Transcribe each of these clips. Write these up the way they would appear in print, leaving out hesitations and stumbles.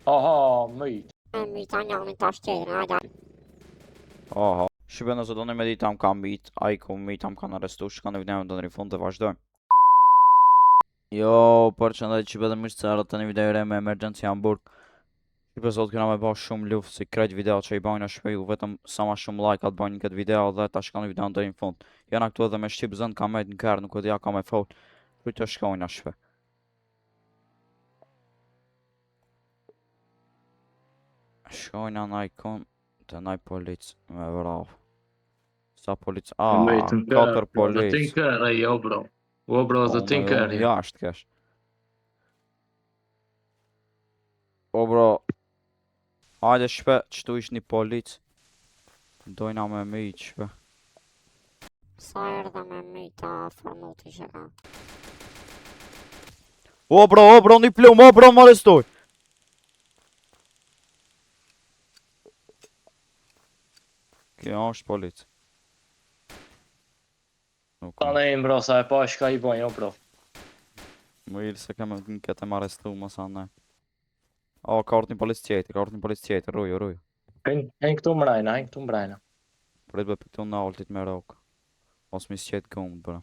Aha, myt. Myta njërin tash tjetrin, hajde. Oho. Shqipe nëse do një me ditë am kam mit, a i ku mit am kanë arrestu, shka në videon do në rifund të vazhdojmë. Jo, për që ndaj qipet e mishë të arët të një video re me emergency Hamburg. Shqipe sot këna me ba shumë luft, si krejt video që i bajnë e shpeju, vetëm sa ma shumë like atë bajnë këtë video dhe ta shka në videon të rifund. Jena këtu edhe me Shqip zënd ka me të në kërë, nuk edhe ja ka me fol, kërë të shkojnë a shpe. Shkojnë anë ikon të naj polic me vrave. Sa polic? Katër polic. Zë tinker e jo bro. O bro, zë tinker. Jashtë kesh. O bro. Hajde shpe, qëtu ish një polic. Dojna me myt shpe. Sa erdhe me myta formuti që ka. O bro, një plum, o bro, më arrestoj. Kjo është polic. Ta në imë bro, sa e pa shka i bojnë, o bro. Më ilë se kemë në këtë më arrestu, më sa ne. O, ka orë një polic tjetër, ruju. Hejnë këtu mbrajna, Prit be për këtu në altit me rokë. Mos mi s'qetë këmë, bro.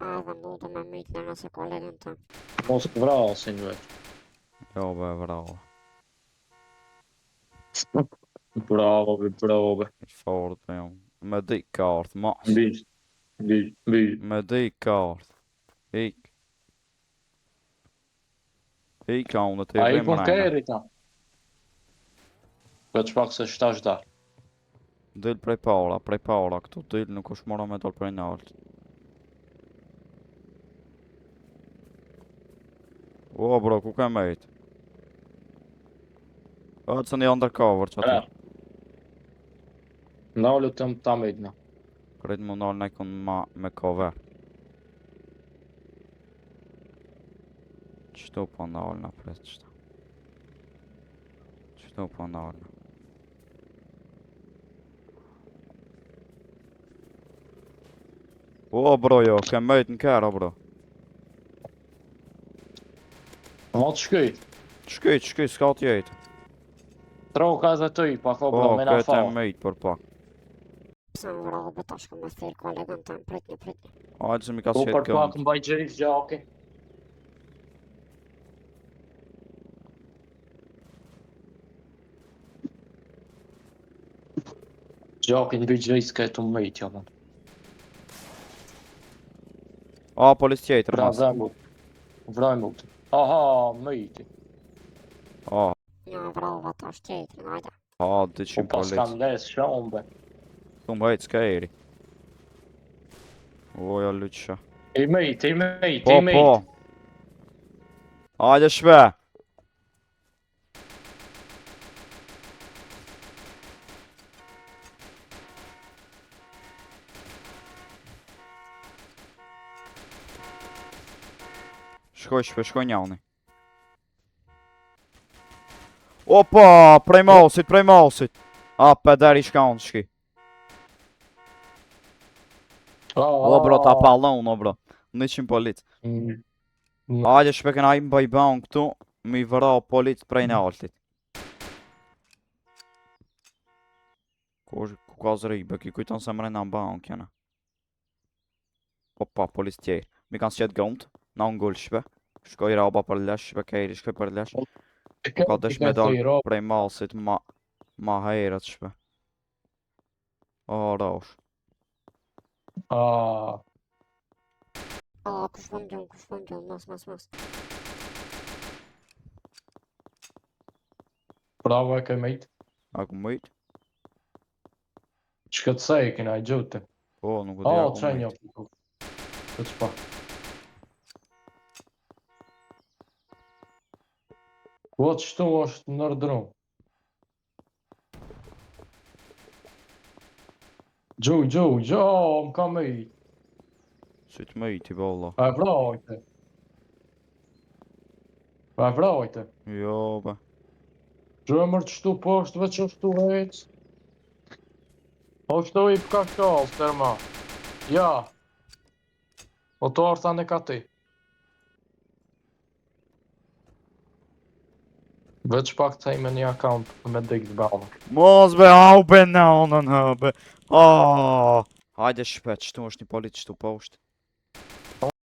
A dhe mu dhe me myt në nëse kolegën të. Mos vrasin veç. Jo, be, bravo. Bravo, bravo. Fort, be, jo. Me di kartë, mas. Bij. Me di kartë. Ik. Ik ka unë të A i rrim pun rajna. keri ta. Veç pak se shtash dar. Dil prej para këtu, dil nuk është mora me dal prej në altë. O, bro, ku ke mejt? Atë se një undercover që ati. Nallu të më ta mejtna. Krejt më nalë nejkon me cover. Qëtu po nalë në pret qëta? Qëtu po nalë në? O, bro, jo, ke mejt në kera, bro. Mos shkyt. Shkyt, s'ka t'jetë. Troka dhe ty, pa ko bro, me na këtë fa. e mejt për pak. Pse më vrave be tash me thirr kolegën të më pritni. Hajde se mi ka Po s'jetë për pak këmë. mbaj gjerit gjaki. Gjakin bëj gjerit s'ka e të mëjt, jo man. A, polic tjetër, mas. Vraj mu të. Aha, mëjti. A, Një vrave tash tjetrin, hajde. dy Po qim pas polic. kam les shombe. Tu më hejtë, s'ka eri. O, ja luqa. I mëjt. Po. Hajde shpe. Shkoj njani. Opa, prej mausit. A, peder i shka unë shki. O, bro, ta pallon, o, bro. 100 polic. Hajde shpe këna i mbaj baun këtu, mi vëra polic prej në altit. Ku ka zribe, ki kujton se mrejna në baun kjena. Opa, polic tjerë. Mi kanë s'qet gënd, na unë gull shpe. Shkoj raba për lesh, shpe kejri, shkoj për lesh. Po ka desh me dal prej masit ma herët shpe. O, rosh. Kush vëndjon, mas. Bravo e ke mëjt. A ku mëjt? Që këtë sej, kena i gjote. Po, nuk o dhja ku Qaj një mëjt. Të qpa. Po të shtu është nërdrum. Gjo, më ka mëjt. Si të mëjt i bolla. Pa e vrajte. Jo, be. Gjo e mërë të shtu poshtë veç është tu hec. O shtu i pëka kallë, tërma. Ja. O të arta në ka ti. Veç pak të me një account me dik të ballë. Mos be, au be naunën hëbe. Hajde shpet, shtu është një polit shtu poshtë.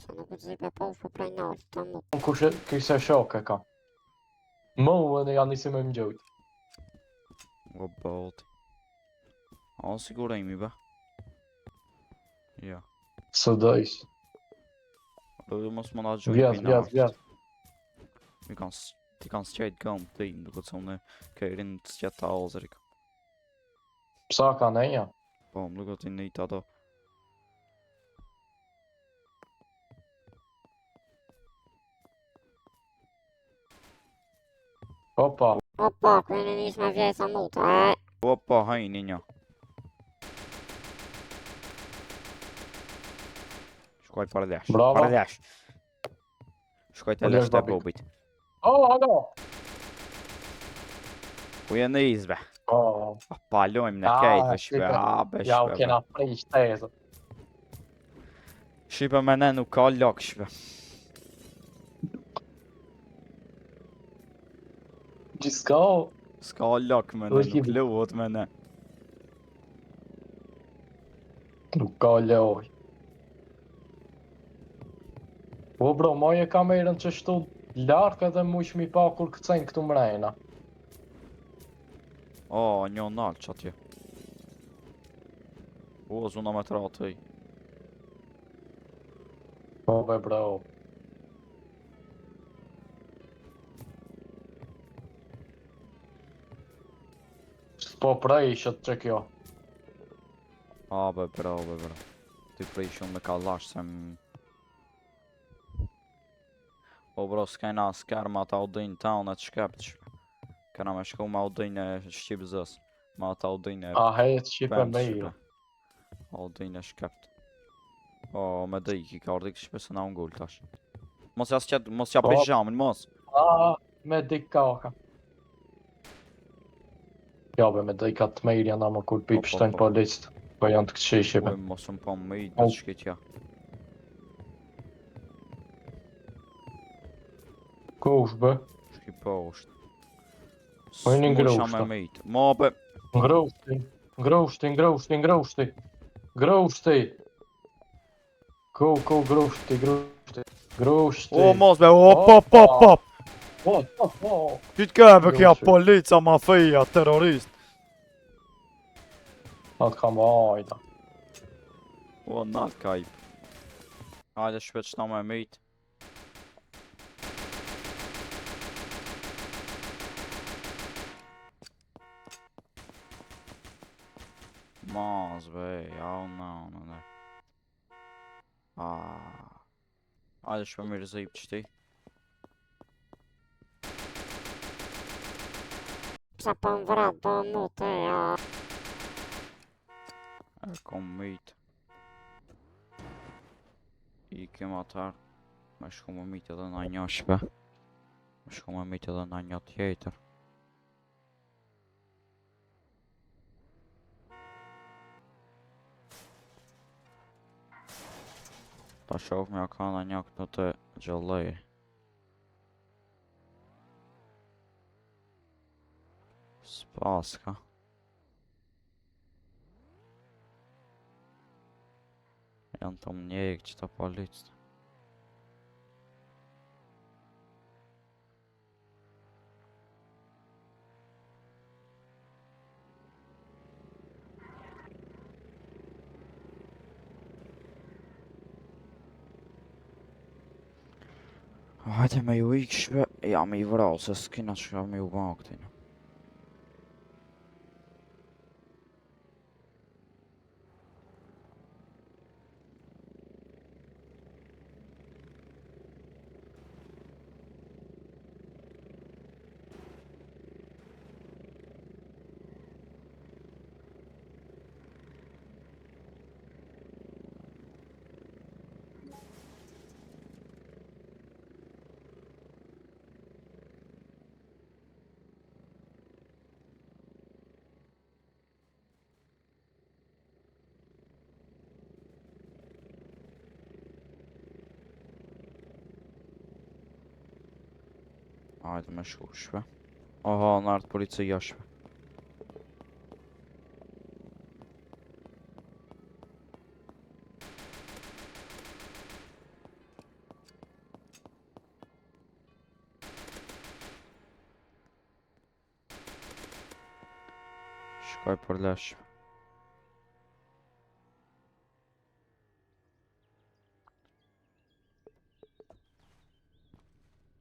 Se nuk u zipe poshtë për prej naltë, të mu. Unë kishe shok e kam. Mu edhe janë nisi me më gjojt. O boti. A sigurimi be. Ja. Së dojsh. Mos më na gjojt Vjet, me vjet, vjet. Ti kanë sqejt gëm ti, duke të thonë kërin të sqet ta ozërik. Psa ka neja? Po, më duke të njët ato. Opa. Opa, kujnë njës me vjej sa muta, Opa, hajni një. Shkoj për lesh, Bravo. për lesh. Shkoj të Për lesh lesh, të babik. bubit. Alo. Ku je në izbe? Oh. Palojmë në kejtë, be shpe, be Ja, u shpe. kena prish tezë. Shqipe me ne nuk ka lok shpe. Gjiska o. S'ka lok me ne, Është i- nuk luot me ne. Nuk ka loj. Po bro, moje kamerën që shtu larkë edhe mu shmi pa kur këcajnë këtu mrejna. O, një nalë që atje. O, zuna me të ratë i. Po be bro. Po prejshet që kjo. A, be bro, be bro. Ti prej shumë me ka lash se më... O bro, s'kajna s'ker ma ta udin town e të shkept shpe. Kena me shku ma udin e Shqipëzës. Ma ta udin e A hejt Shqipe Pend me shpe. i. O udin e shkept. O, me dhe i ki ka ordi shpe se na ungull tash. Mos ja s'qet, mos ja Po. pej zhamin, mos. A, me dik kaka. Ja be me dik ka të mejrja na më kur Po, pip shtojnë po listë. Po janë të këqishive. Oj, mos më po me i Po. të shkitja. Kush be? Shki po është. Po e një S'musha me ngroshta. me i të. Ma be, Ngroshti. Ngroshti, ngroshti, ngroshti. Ngroshti. Ko, groshti, groshti. Groshti. o mos be, op. O. Ty t'kebe kja Groshti. polica, mafia, terrorist. Atë kam ajta. O, nalt kajp. Hajde shpet shta me me i të. Mos be, jau në. Hajde shpe mirë zip që ti. Psa po më vrat, po më mute, ja. E kom me i të. I kem atar. Me shku me mit edhe na një shpe. Me shku me mit edhe na një tjetër. Ta shoh me ka na një këtë të gjallej. S'pas ka. Janë të më njekë që ta policët. Hajde me ju ikë shpe, jam i vrau se s'kina që jam i u ba këtin. Hajde me shku shpe. Aha, në ardhë policia jashme. Shkoj për leshme.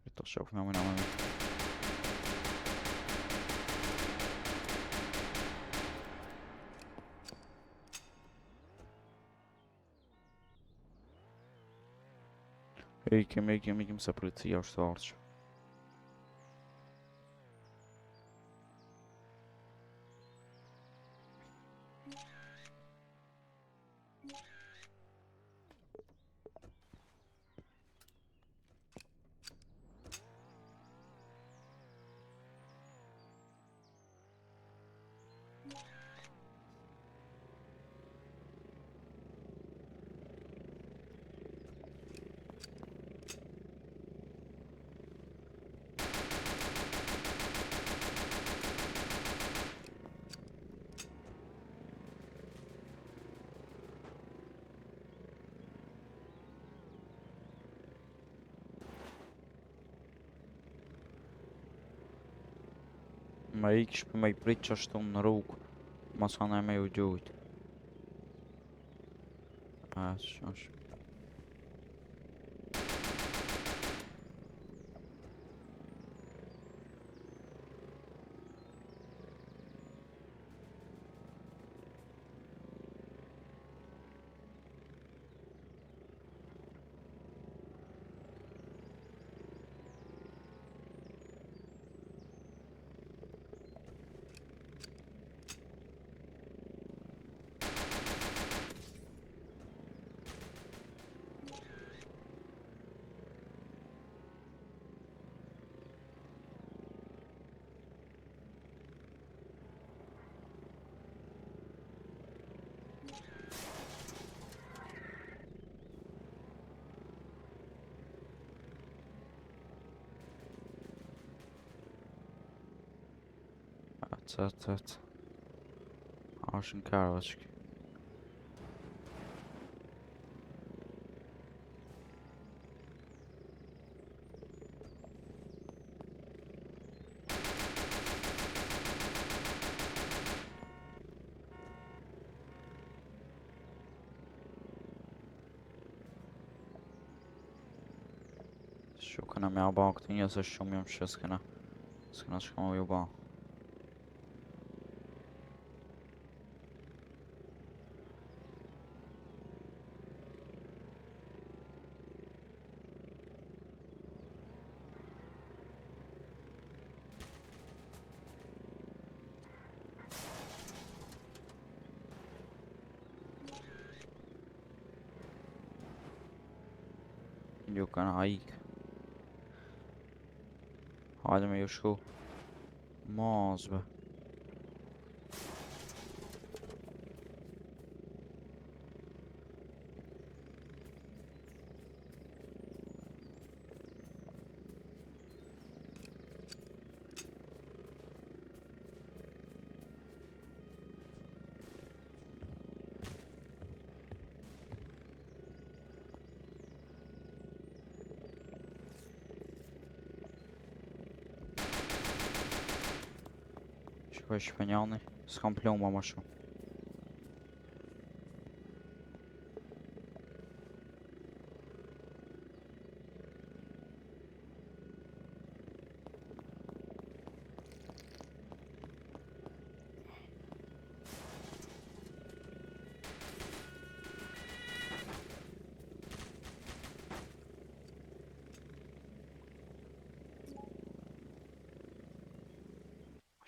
Këto shof me mëna me. Ikim se policia është të ardhshme. Me ik shpe me I prit që ashtu në rrugë. Mas kanë e me ju gjujt. Që është. Atë. Është në karvaçk. Shukana me aba këtë një se shumë jam që s'kena shkama ju ba. Ju kanë haik. Hajde me ju shku. Mos be. Shkoj shpenjani, s'kam plomba ma shumë.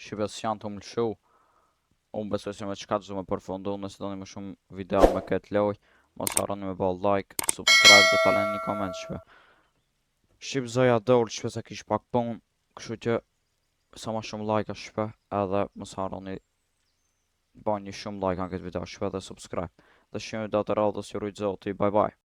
Shqipës janë të më lëshu. Unë besoj se me qka të zume përfundu. Nëse do një më shumë video me këtë loj, mos harroni me ball like, subscribe dhe ta lëni një koment shpe. Shqip zoja dorë shpe se kish pak punë, kështu që sa ma shumë like shpe, edhe mos harroni bani shumë like në këtë video shpe dhe subscribe. Dhe shqime do të radhës ju rujtë zoti, bye bye.